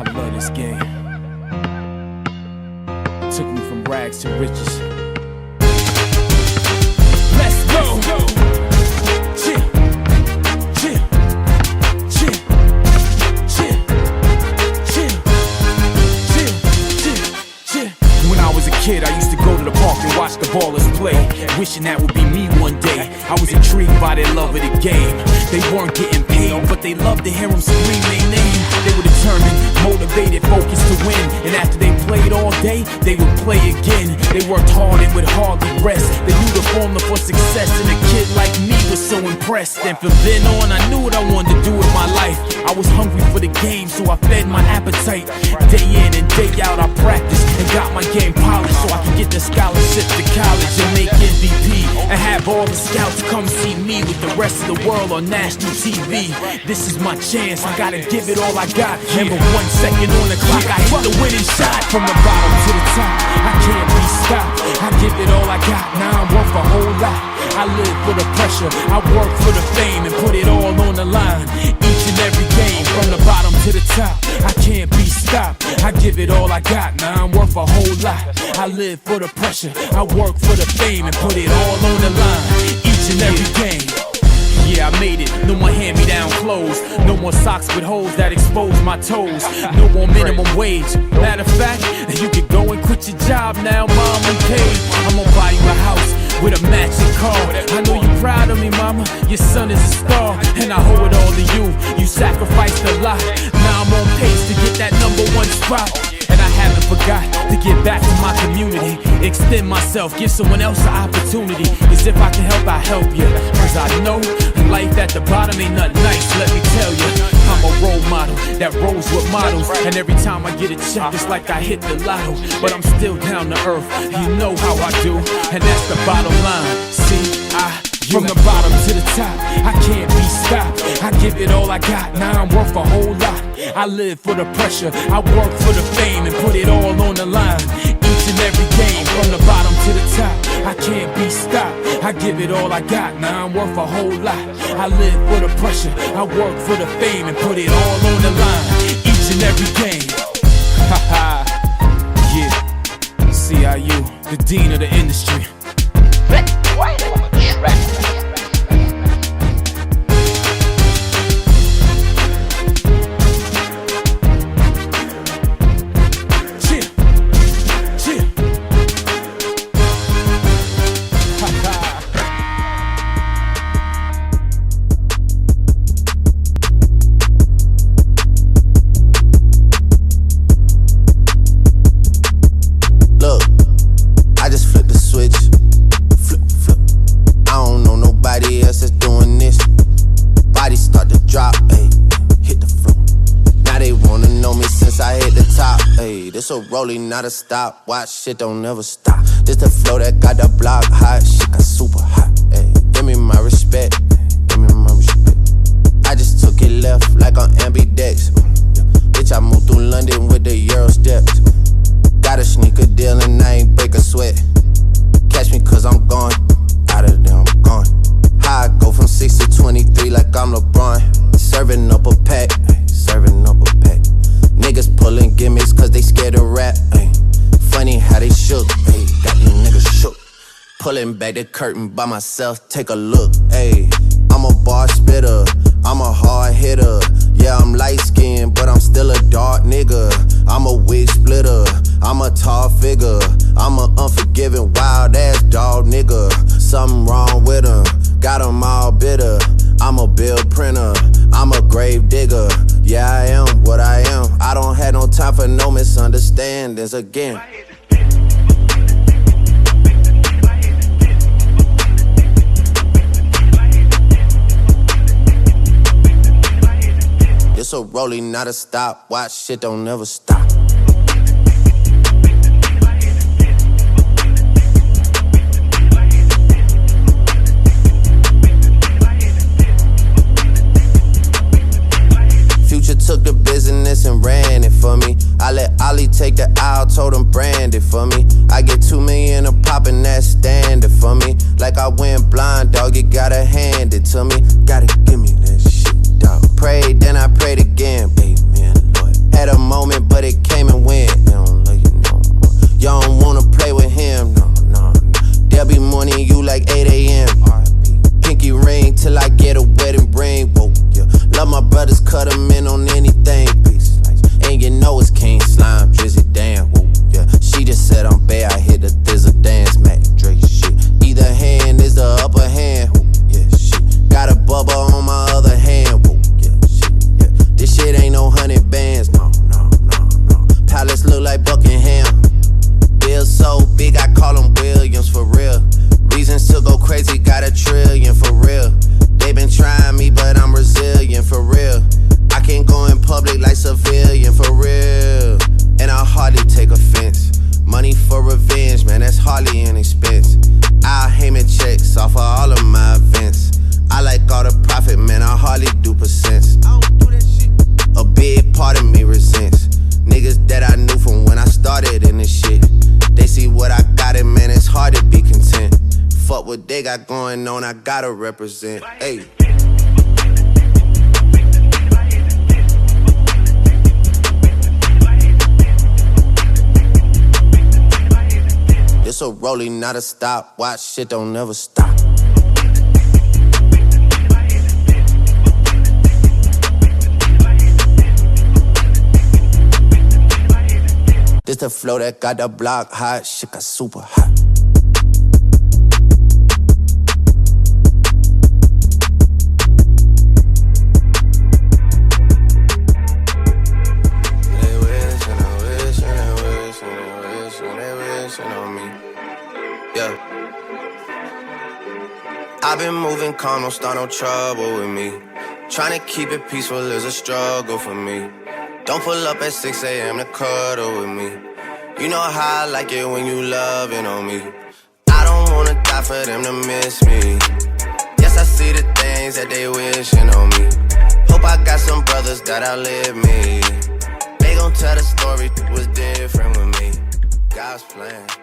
I love this game. It took me from rags to riches. Let's go! Chill, chill, chill, chill, chill, chill, chill, chill. When I was a kid, I used to go to the park and watch the ballers play, wishing that would be me one day. I was intrigued by their love of the game. They weren't getting paid, but they loved to hear them scream their name. They were determined, motivated, focused to win. And after they played all day, they would play again. They worked hard and would hardly rest. They knew the formula for success, and a kid like me was so impressed. And from then on, I knew what I wanted to do with my life. I was hungry for the game, so I fed my appetite. Day in and day out, I practiced and got my game polished, so I could get the scholarship to college and make MVP, and have all the scouts come see me with the rest of the world on national TV. This is my chance, I gotta give it all I got. Remember 1 second on the clock, I hit the winning shot. From the bottom to the top, I can't be stopped. I give it all I got, now I'm worth a whole lot. I live for the pressure, I work for the fame, and put it all on the line. Each and every game, from the bottom to the top, I can't be stopped. I give it all I got, now I'm worth a whole lot. I live for the pressure, I work for the fame, and put it all on the line. Each and every game. Yeah, I made it. No more hand-me-down clothes. No more socks with holes that expose my toes. No more minimum wage. Matter of fact, you could go and quit your job now, mom, and pay. I'm gonna buy you a house with a matching car. I know you're proud of me, mama. Your son is a star, and I owe it all to you. You sacrificed a lot. Now I'm on pace to get that #1 spot. And I haven't forgot to get back to my community, extend myself, give someone else an opportunity. Cause if I can help, I help you. Cause I know life at the bottom ain't nothing nice, let me tell you. I'm a role model that rolls with models, and every time I get a check, it's like I hit the lotto. But I'm still down to earth, you know how I do, and that's the bottom line. See, from the bottom to the top, I can't be stopped. I give it all I got, now I'm worth a whole lot. I live for the pressure, I work for the fame, and put it all on the line. Each and every game, from the bottom to the top, I can't be stopped. I give it all I got, now I'm worth a whole lot. I live for the pressure, I work for the fame, and put it all on the line. Each and every game. Haha, yeah. CIU, the dean of the industry. This a rolling, not a stop. Watch, shit don't never stop. This the flow that got the block hot. Shit got super hot. Ay, give me my respect. Give me my respect. I just took it left like on ambidex. Bitch, I moved through London with the Euro steps. Got a sneaker deal and I ain't break a sweat. Catch me cause I'm gone. Out of there, I'm gone. How I go from 6 to 23 like I'm LeBron. Serving up a pack. Serving up a pack. Niggas pulling gimmicks cause they scared to rap, ay. Funny how they shook, ay. Got you niggas shook. Pulling back the curtain by myself, take a look, ay. I'm a bar spitter, I'm a hard hitter. Yeah, I'm light skinned, but I'm still a dark nigga. I'm a wig splitter, I'm a tall figure. I'm a unforgiving, wild ass dog nigga. Something wrong with him, got him all bitter. I'm a bill printer, I'm a grave digger. Yeah, I am what I am. I don't have no time for no misunderstandings again. This a rolling, not a stop. Watch, shit don't never stop. Took the business and ran it for me. I let Ollie take the aisle, told him brand it for me. I get 2 million a pop and that's standard for me. Like I went blind, dog, you gotta hand it to me. Gotta give me that shit, dog. Prayed, then I prayed again, amen, Lord. Had a moment part of me resents niggas that I knew from when I started in this shit. They see what I got and man, it's hard to be content. Fuck what they got going on, I gotta represent. Ayy. It's a rolling, not a stop. Watch shit don't never stop. This the flow that got the block hot. Shit got super hot. They wish and I wish and I wish and I wish and they wishing on me. Yeah. I've been moving calm, don't start no trouble with me. Trying to keep it peaceful is a struggle for me. Don't pull up at 6 a.m. to cuddle with me. You know how I like it when you loving on me. I don't wanna die for them to miss me. Yes, I see the things that they wishing on me. Hope I got some brothers that outlive me. They gon' tell the story was different with me. God's plan.